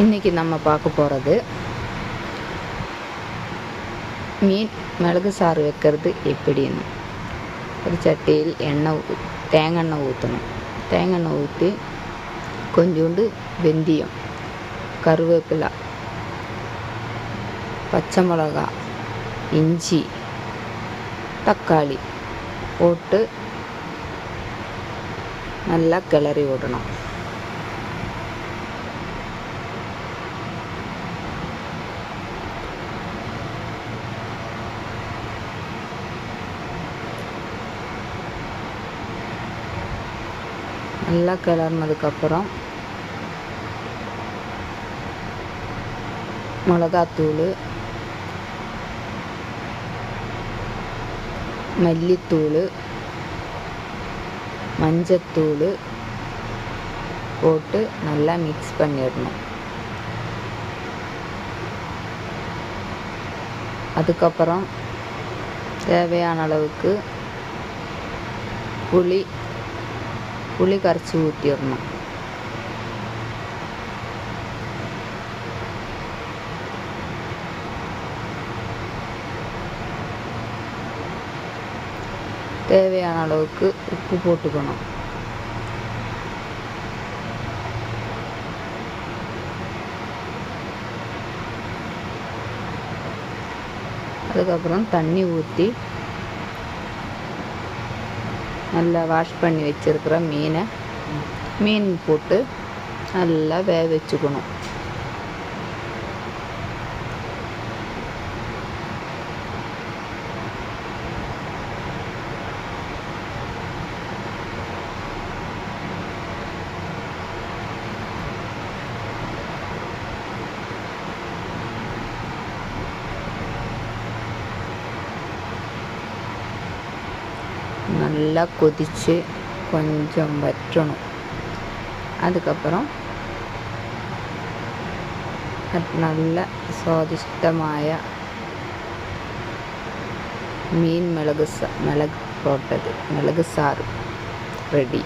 இன்றைக்கி நம்ம பார்க்க போகிறது மீன் மிளகு சாறு வைக்கிறது எப்படின்னு. ஒரு சட்டியில் தேங்காய் எண்ணெய் ஊற்றணும். தேங்காய் எண்ணெய் ஊற்றி கொஞ்சோண்டு வெந்தயம், கருவேப்பிலை, பச்சை மிளகா, இஞ்சி, தக்காளி போட்டு நல்லா கிளறி விடணும். நல்லா கிளறினதுக்கப்புறம் மிளகாத்தூள், மல்லித்தூள், மஞ்சத்தூள் போட்டு நல்லா மிக்ஸ் பண்ணிடணும். அதுக்கப்புறம் தேவையான அளவுக்கு புளி கரைச்சி ஊற்றிடணும். தேவையான அளவுக்கு உப்பு போட்டுக்கணும். அதுக்கப்புறம் தண்ணி ஊற்றி நல்லா வாஷ் பண்ணி வச்சுருக்கிற மீன் போட்டு நல்லா வேக வச்சுக்கணும். நல்லா கொதித்து கொஞ்சம் வற்றணும். அதுக்கப்புறம் நல்ல சுவாதிஷ்டമായ மீன் மிளகு போட்டது மிளகு சாறு ரெடி.